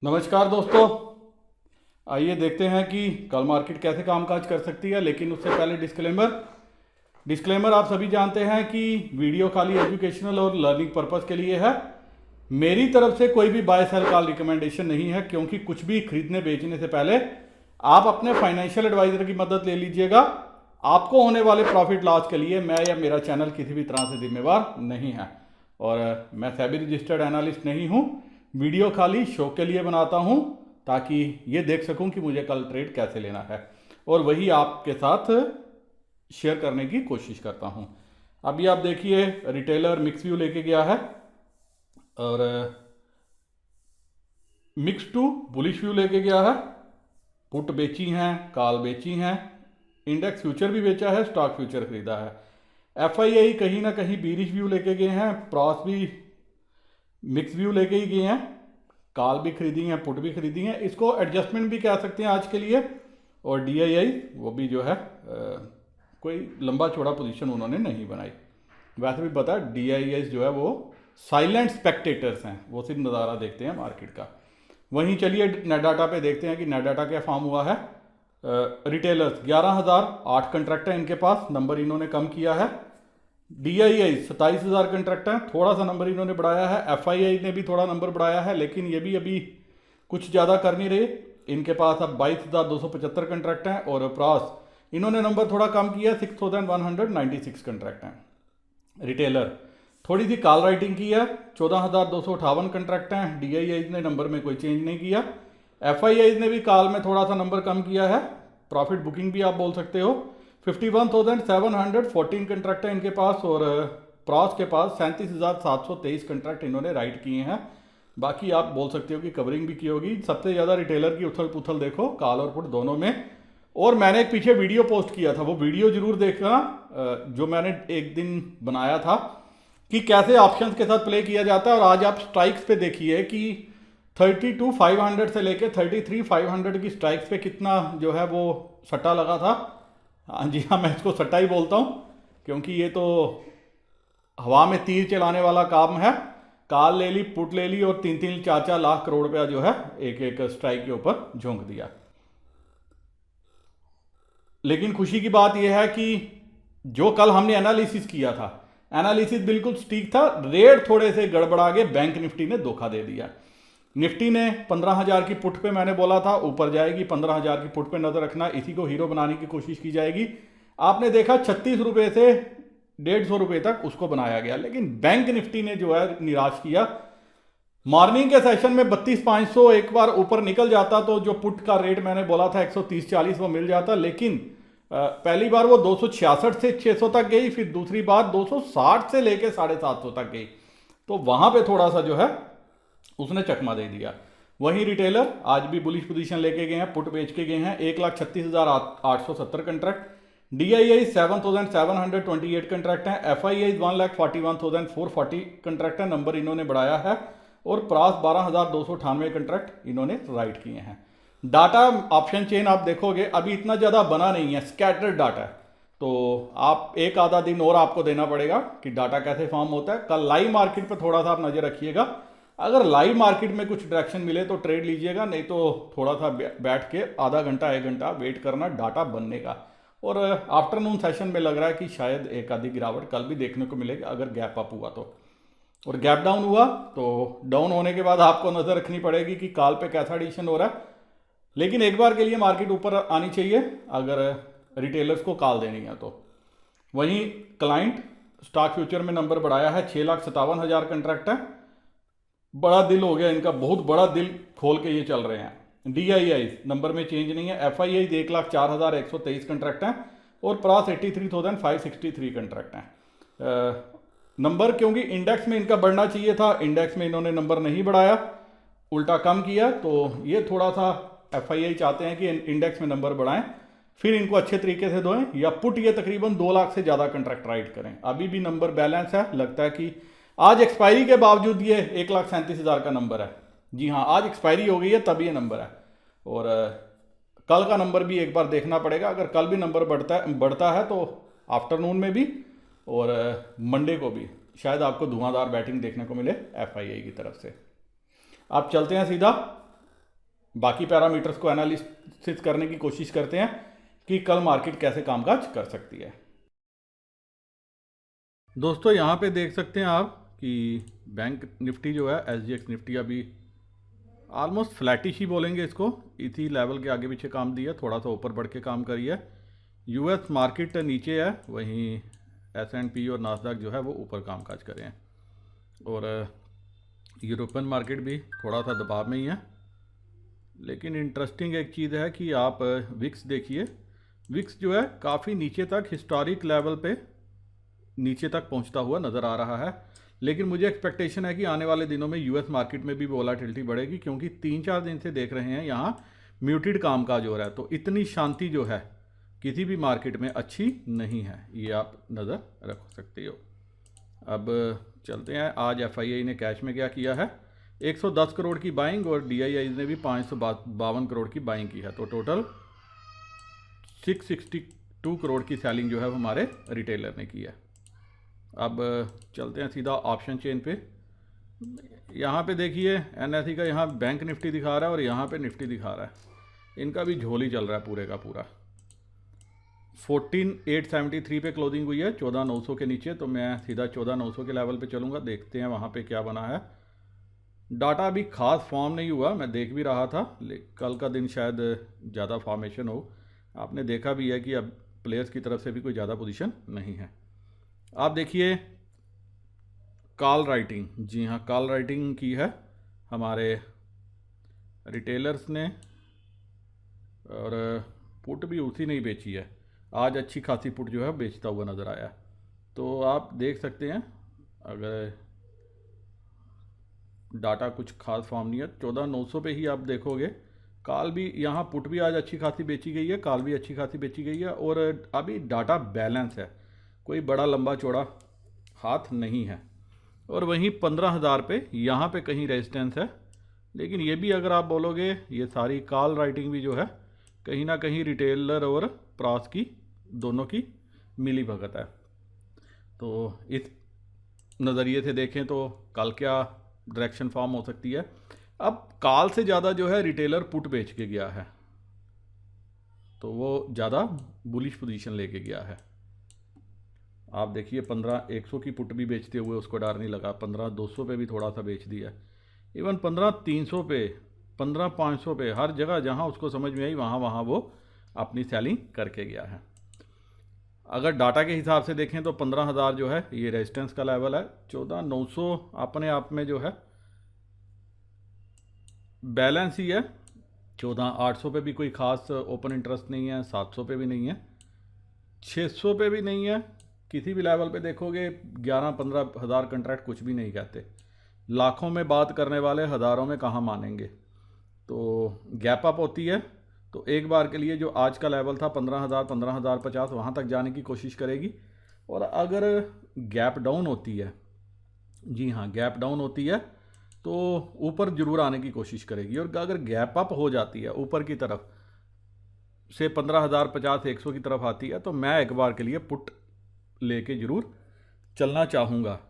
नमस्कार दोस्तों। आइए देखते हैं कि कल मार्केट कैसे कामकाज कर सकती है। लेकिन उससे पहले डिस्क्लेमर आप सभी जानते हैं कि वीडियो खाली एजुकेशनल और लर्निंग पर्पस के लिए है। मेरी तरफ से कोई भी बाय सेल कॉल रिकमेंडेशन नहीं है, क्योंकि कुछ भी खरीदने बेचने से पहले आप अपने फाइनेंशियल एडवाइजर की मदद ले लीजिएगा। आपको होने वाले प्रॉफिट लॉस के लिए मैं या मेरा चैनल किसी भी तरह से जिम्मेवार नहीं है, और मैं सेबी रजिस्टर्ड एनालिस्ट नहीं हूँ। वीडियो खाली शो के लिए बनाता हूं ताकि ये देख सकूं कि मुझे कल ट्रेड कैसे लेना है, और वही आपके साथ शेयर करने की कोशिश करता हूं। अभी आप देखिए, रिटेलर मिक्स व्यू लेके गया है और मिक्स टू बुलिश व्यू लेके गया है। पुट बेची हैं, कॉल बेची हैं, इंडेक्स फ्यूचर भी बेचा है, स्टॉक फ्यूचर खरीदा है। एफआईआई कहीं ना कहीं बीरिश व्यू लेके गए हैं, प्रॉस भी मिक्स व्यू लेके ही गए हैं, कॉल भी खरीदी हैं, पुट भी खरीदी हैं। इसको एडजस्टमेंट भी कह सकते हैं आज के लिए। और डीआईआई वो भी जो है कोई लंबा चौड़ा पोजीशन उन्होंने नहीं बनाई। वैसे भी पता है डीआईआई जो है वो साइलेंट स्पेक्टेटर्स हैं, वो सिर्फ नज़ारा देखते हैं मार्केट का। वहीं चलिए नेट डाटा पे देखते हैं कि नेट डाटा क्या फॉर्म हुआ है। रिटेलर्स 11,008 कंट्रैक्ट है इनके पास, नंबर इन्होंने कम किया है। डीआईआई 27,000 कंट्रैक्ट है, थोड़ा सा नंबर इन्होंने बढ़ाया है। एफआईआई ने भी थोड़ा नंबर बढ़ाया है, लेकिन ये भी अभी कुछ ज़्यादा कर नहीं रहे। इनके पास अब 22,275 कंट्रैक्ट हैं। और प्रॉस इन्होंने नंबर थोड़ा कम किया, 6,196 कंट्रैक्ट हैं। रिटेलर थोड़ी सी कॉल राइटिंग की है, 14,258 कंट्रैक्ट हैं। डीआईआई ने नंबर में कोई चेंज नहीं किया। एफआईआई ने भी कॉल में थोड़ा सा नंबर कम किया है। प्रॉफिट बुकिंग भी आप बोल सकते हो। 51,714 कंट्रैक्ट है इनके पास, और प्रॉस के पास 37,723 कंट्रैक्ट इन्होंने राइट किए हैं। बाकी आप बोल सकते हो कि कवरिंग भी की होगी। सबसे ज़्यादा रिटेलर की उथल पुथल देखो कॉल और पुट दोनों में। और मैंने एक पीछे वीडियो पोस्ट किया था, वो वीडियो जरूर देखना, जो मैंने एक दिन बनाया था कि कैसे ऑप्शंस के साथ प्ले किया जाता है। और आज आप स्ट्राइक्स पे देखिए कि 32,500 से लेके 33,500 की स्ट्राइक्स पे कितना जो है वो सट्टा लगा था। हाँ जी हाँ, मैं इसको सट्टा ही बोलता हूँ, क्योंकि ये तो हवा में तीर चलाने वाला काम है। कॉल ले ली, पुट ले ली, और 3-4 लाख करोड़ रुपया जो है एक एक स्ट्राइक के ऊपर झोंक दिया। लेकिन खुशी की बात यह है कि जो कल हमने एनालिसिस किया था, एनालिसिस बिल्कुल ठीक था। रेट थोड़े से गड़बड़ा के बैंक निफ्टी ने धोखा दे दिया। निफ्टी ने 15,000 की पुट पे मैंने बोला था ऊपर जाएगी, 15,000 की पुट पे नजर रखना, इसी को हीरो बनाने की कोशिश की जाएगी। आपने देखा 36 रुपए से 150 रुपए तक उसको बनाया गया, लेकिन बैंक निफ्टी ने जो है निराश किया। मॉर्निंग के सेशन में 32,500 एक बार ऊपर निकल जाता तो जो पुट का रेट मैंने बोला था 130-40 वो मिल जाता, लेकिन पहली बार वो 266 से 600 तक गई, फिर दूसरी बार 260 से लेके 750 तक गई। तो वहां पे थोड़ा सा जो है उसने चकमा दे दिया। वहीं रिटेलर आज भी बुलिश पोजीशन लेके गए हैं, पुट बेच के गए हैं। 1,36,870 कंट्रैक्ट। डीआईआई 7,728 कंट्रैक्ट हैं। एफआईआई 1,41,440 कंट्रैक्ट है, नंबर इन्होंने बढ़ाया है। और प्रॉस 12,298 कंट्रैक्ट इन्होंने राइट किए हैं। डाटा ऑप्शन चेन आप देखोगे अभी इतना ज़्यादा बना नहीं है, स्कैटर्ड डाटा है। तो आप एक आधा दिन और आपको देना पड़ेगा कि डाटा कैसे फॉर्म होता है। कल लाइव मार्केट पर थोड़ा सा आप नज़र रखिएगा। अगर लाइव मार्केट में कुछ डायरेक्शन मिले तो ट्रेड लीजिएगा, नहीं तो थोड़ा सा बैठ के आधा घंटा 1 घंटा वेट करना डाटा बनने का। और आफ्टरनून सेशन में लग रहा है कि शायद एक आधी गिरावट कल भी देखने को मिलेगी अगर गैप अप हुआ तो। और गैप डाउन हुआ तो डाउन होने के बाद आपको नज़र रखनी पड़ेगी कि कॉल पे कैसा एडिशन हो रहा है। लेकिन एक बार के लिए मार्केट ऊपर आनी चाहिए अगर रिटेलर्स को कॉल देनी है तो। वहीं क्लाइंट स्टॉक फ्यूचर में नंबर बढ़ाया है, 6,57,000 कंट्रैक्ट है। बड़ा दिल हो गया इनका, बहुत बड़ा दिल खोल के ये चल रहे हैं। डीआईआई नंबर में चेंज नहीं है। एफआईआई 1,04,123 कंट्रैक्ट हैं। और प्रॉस 83,563 कंट्रैक्ट हैं। नंबर क्योंकि इंडेक्स में इनका बढ़ना चाहिए था, इंडेक्स में इन्होंने नंबर नहीं बढ़ाया, उल्टा कम किया। तो ये थोड़ा सा एफआईआई चाहते हैं कि इंडेक्स में नंबर बढ़ाएं, फिर इनको अच्छे तरीके से दोएं, या पुट ये तकरीबन 2 लाख से ज़्यादा कंट्रैक्ट राइट करें। अभी भी नंबर बैलेंस है, लगता है कि आज एक्सपायरी के बावजूद ये 1,37,000 का नंबर है। जी हाँ, आज एक्सपायरी हो गई है तब ये नंबर है। और कल का नंबर भी एक बार देखना पड़ेगा। अगर कल भी नंबर बढ़ता है तो आफ्टरनून में भी और मंडे को भी शायद आपको धुआंधार बैटिंग देखने को मिले एफआईआई की तरफ से। आप चलते हैं सीधा बाकी पैरामीटर्स को एनालिसिस करने की कोशिश करते हैं कि कल मार्केट कैसे कामकाज कर सकती है। दोस्तों यहाँ पे देख सकते हैं आप कि बैंक निफ्टी जो है, SGX निफ्टी अभी ऑलमोस्ट फ्लैटिश ही बोलेंगे इसको, इसी लेवल के आगे पीछे काम दिया, थोड़ा सा ऊपर बढ़ के काम करी है। US मार्केट नीचे है, वहीं S&P और नास्डॉक जो है वो ऊपर कामकाज कर रहे हैं, और यूरोपियन मार्केट भी थोड़ा सा दबाव में ही है। लेकिन इंटरेस्टिंग एक चीज़ है कि आप विक्स देखिए, विक्स जो है काफ़ी नीचे तक हिस्टोरिक लेवल पे नीचे तक पहुंचता हुआ नज़र आ रहा है। लेकिन मुझे एक्सपेक्टेशन है कि आने वाले दिनों में US मार्केट में भी वोलाटिलिटी बढ़ेगी, क्योंकि 3-4 दिन से देख रहे हैं यहाँ म्यूटेड कामकाज हो रहा है, तो इतनी शांति जो है किसी भी मार्केट में अच्छी नहीं है, ये आप नज़र रख सकते हो। अब चलते हैं, आज FII ने कैश में क्या किया है, 110 करोड़ की बाइंग, और DII ने भी 552 करोड़ की बाइंग की है, तो टोटल 662 करोड़ की सेलिंग जो है हमारे रिटेलर ने की है। अब चलते हैं सीधा ऑप्शन चेन पे। यहाँ पे देखिए NSE का यहाँ बैंक निफ्टी दिखा रहा है और यहाँ पे निफ्टी दिखा रहा है, इनका भी झोल ही चल रहा है पूरे का पूरा। 14,873 पे क्लोजिंग हुई है, 14,900 के नीचे, तो मैं सीधा 14,900 के लेवल पे चलूँगा, देखते हैं वहाँ पे क्या बना है। डाटा अभी खास फॉर्म नहीं हुआ, मैं देख भी रहा था, कल का दिन शायद ज़्यादा फॉर्मेशन हो। आपने देखा भी है कि अब प्लेयर्स की तरफ से भी कोई ज़्यादा पोजीशन नहीं है। आप देखिए कॉल राइटिंग, जी हाँ कॉल राइटिंग की है हमारे रिटेलर्स ने, और पुट भी उसी ने ही बेची है, आज अच्छी खासी पुट जो है बेचता हुआ नज़र आया। तो आप देख सकते हैं अगर डाटा कुछ खास फॉर्म नहीं है, 14,900 पे ही आप देखोगे। कॉल भी यहाँ पुट भी आज अच्छी खासी बेची गई है, कॉल भी अच्छी खासी बेची गई है, और अभी डाटा बैलेंस है, कोई बड़ा लंबा चौड़ा हाथ नहीं है। और वहीं 15,000 पे यहाँ पे कहीं रेजिस्टेंस है, लेकिन ये भी अगर आप बोलोगे ये सारी कॉल राइटिंग भी जो है कहीं ना कहीं रिटेलर और प्रास की दोनों की मिली भगत है। तो इस नज़रिए से देखें तो कल क्या डायरेक्शन फॉर्म हो सकती है। अब कॉल से ज़्यादा जो है रिटेलर पुट बेच के गया है, तो वो ज़्यादा बुलिश पोजीशन लेके गया है। आप देखिए 15,100 की पुट भी बेचते हुए उसको डर नहीं लगा, 15,200 पे भी थोड़ा सा बेच दिया, इवन 15,300 पे, 15,500 पे, हर जगह जहां उसको समझ में आई वहां वो अपनी सेलिंग करके गया है। अगर डाटा के हिसाब से देखें तो 15,000 जो है ये रेजिस्टेंस का लेवल है, 14,900 अपने आप में जो है बैलेंस ही है, 14,800 पे भी कोई खास ओपन इंटरेस्ट नहीं है, 700 पे भी नहीं है, 600 पे भी नहीं है, किसी भी लेवल पे देखोगे 11-15 हज़ार कंट्रैक्ट कुछ भी नहीं कहते, लाखों में बात करने वाले हज़ारों में कहाँ मानेंगे। तो गैप अप होती है तो एक बार के लिए जो आज का लेवल था 15,000, 15,050 वहाँ तक जाने की कोशिश करेगी, और अगर गैप डाउन होती है, जी हाँ गैप डाउन होती है, तो ऊपर ज़रूर आने की कोशिश करेगी। और अगर गैप अप हो जाती है ऊपर की तरफ से 15,050, 100 की तरफ आती है, तो मैं एक बार के लिए पुट लेके ज़रूर चलना चाहूँगा,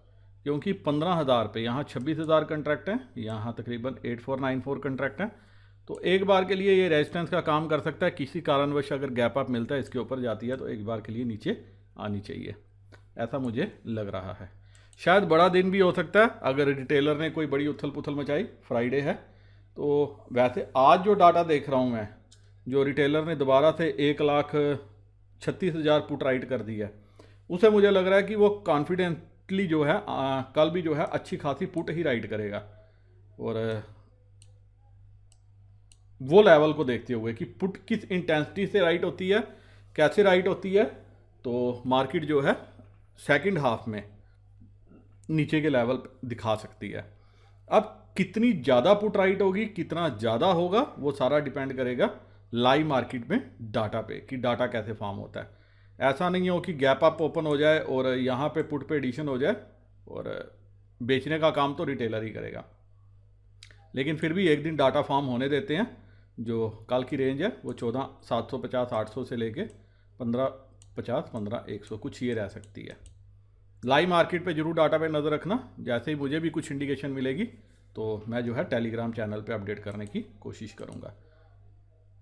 क्योंकि 15,000 पे यहाँ 26,000 कंट्रैक्ट हैं, यहाँ तकरीबन 8494 कंट्रैक्ट हैं, तो एक बार के लिए ये रेजिस्टेंस का काम कर सकता है। किसी कारणवश अगर गैप अप मिलता है इसके ऊपर जाती है तो एक बार के लिए नीचे आनी चाहिए, ऐसा मुझे लग रहा है। शायद बड़ा दिन भी हो सकता है अगर रिटेलर ने कोई बड़ी उथल पुथल मचाई, फ्राइडे है तो। वैसे आज जो डाटा देख रहा हूँ मैं, जो रिटेलर ने दोबारा से 1,36,000 पुट राइट कर दी है, उसे मुझे लग रहा है कि वो कॉन्फिडेंटली जो है कल भी जो है अच्छी खासी पुट ही राइट करेगा। और वो लेवल को देखते हुए कि पुट किस इंटेंसिटी से राइट होती है, कैसे राइट होती है, तो मार्केट जो है सेकंड हाफ में नीचे के लेवल दिखा सकती है। अब कितनी ज़्यादा पुट राइट होगी, कितना ज़्यादा होगा, वो सारा डिपेंड करेगा लाइव मार्केट में डाटा पे, कि डाटा कैसे फॉर्म होता है। ऐसा नहीं हो कि गैप अप ओपन हो जाए और यहाँ पे पुट पे एडिशन हो जाए, और बेचने का काम तो रिटेलर ही करेगा। लेकिन फिर भी एक दिन डाटा फॉर्म होने देते हैं। जो कल की रेंज है वो 14,750-800 से लेके 15,50, 15,100 कुछ ये रह सकती है। लाइव मार्केट पे जरूर डाटा पे नज़र रखना, जैसे ही मुझे भी कुछ इंडिकेशन मिलेगी तो मैं जो है टेलीग्राम चैनल पे अपडेट करने की कोशिश करूँगा।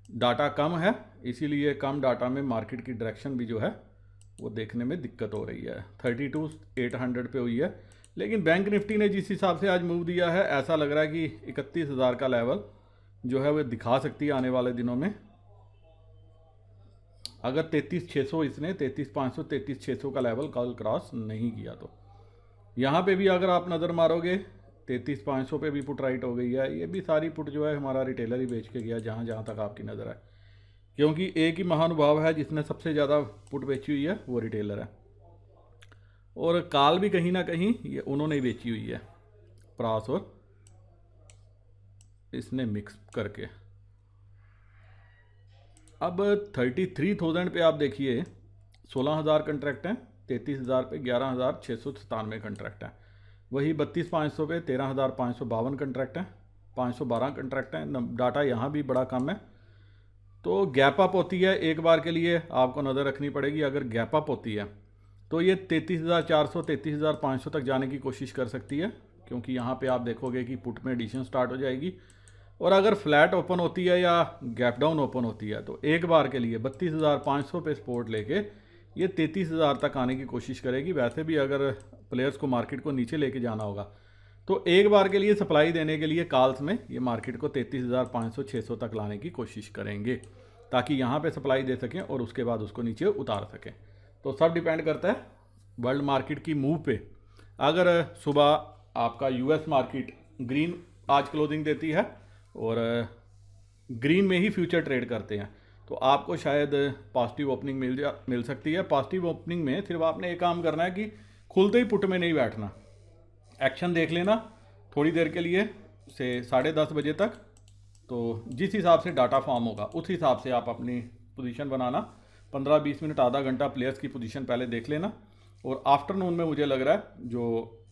डाटा कम है, इसीलिए कम डाटा में मार्केट की डायरेक्शन भी जो है वो देखने में दिक्कत हो रही है। 32,800 पे हुई है, लेकिन बैंक निफ्टी ने जिस हिसाब से आज मूव दिया है ऐसा लग रहा है कि 31,000 का लेवल जो है वो दिखा सकती है आने वाले दिनों में। अगर 33,600 इसने 33,500 33,600 का लेवल कल क्रॉस नहीं किया तो यहाँ पे भी अगर आप नज़र मारोगे 33,500 पे भी पुट राइट हो गई है। ये भी सारी पुट जो है हमारा रिटेलर ही बेच के गया जहाँ जहाँ तक आपकी नज़र है, क्योंकि एक ही महानुभाव है जिसने सबसे ज़्यादा पुट बेची हुई है, वो रिटेलर है। और काल भी कहीं ना कहीं ये उन्होंने ही बेची हुई है, प्रास और इसने मिक्स करके। अब 33,000 पे आप देखिए 16,000 कंट्रैक्ट हैं, 33,000 पे 11,697 कंट्रैक्ट हैं। वही 32,500 पे 13,552 कंट्रैक्ट हैं, 512 कंट्रैक्ट हैं। डाटा यहाँ भी बड़ा कम है, तो गैप अप होती है एक बार के लिए आपको नज़र रखनी पड़ेगी। अगर गैप अप होती है तो ये 33,400 33,500 तक जाने की कोशिश कर सकती है, क्योंकि यहाँ पे आप देखोगे कि पुट में एडिशन स्टार्ट हो जाएगी। और अगर फ्लैट ओपन होती है या गैप डाउन ओपन होती है तो एक बार के लिए 32,500 पे सपोर्ट लेके ये 33,000 तक आने की कोशिश करेगी। वैसे भी अगर प्लेयर्स को मार्केट को नीचे लेके जाना होगा तो एक बार के लिए सप्लाई देने के लिए कॉल्स में ये मार्केट को 33,500 600 तक लाने की कोशिश करेंगे, ताकि यहाँ पे सप्लाई दे सकें और उसके बाद उसको नीचे उतार सकें। तो सब डिपेंड करता है वर्ल्ड मार्केट की मूव पे। अगर सुबह आपका यूएस मार्केट ग्रीन आज क्लोजिंग देती है और ग्रीन में ही फ्यूचर ट्रेड करते हैं तो आपको शायद पॉजिटिव ओपनिंग मिल सकती है। पॉजिटिव ओपनिंग में सिर्फ आपने एक काम करना है कि खुलते ही पुट में नहीं बैठना, एक्शन देख लेना थोड़ी देर के लिए से 10:30 बजे तक। तो जिस हिसाब से डाटा फॉर्म होगा उस हिसाब से आप अपनी पोजीशन बनाना। 15-20 मिनट आधा घंटा प्लेयर्स की पोजीशन पहले देख लेना, और आफ्टरनून में मुझे लग रहा है जो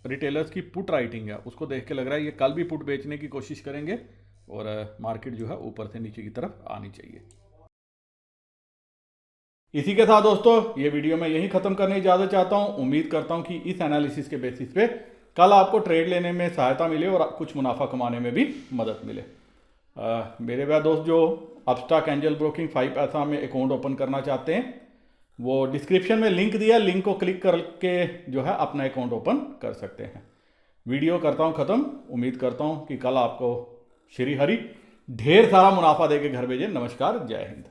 रिटेलर्स की पुट राइटिंग है उसको देख के लग रहा है ये कल भी पुट बेचने की कोशिश करेंगे और मार्केट जो है ऊपर से नीचे की तरफ आनी चाहिए। इसी के साथ दोस्तों ये वीडियो मैं यहीं ख़त्म करने की इजाज़त चाहता हूँ। उम्मीद करता हूँ कि इस एनालिसिस के बेसिस पे कल आपको ट्रेड लेने में सहायता मिले और कुछ मुनाफा कमाने में भी मदद मिले। मेरे वह दोस्त जो अपस्टॉक एंजल ब्रोकिंग 5 पैसा में अकाउंट ओपन करना चाहते हैं वो डिस्क्रिप्शन में लिंक दिया, लिंक को क्लिक करके जो है अपना अकाउंट ओपन कर सकते हैं। वीडियो करता हूँ ख़त्म। उम्मीद करता हूँ कि कल आपको श्री हरि ढेर सारा मुनाफा देके घर भेजे। नमस्कार, जय हिंद।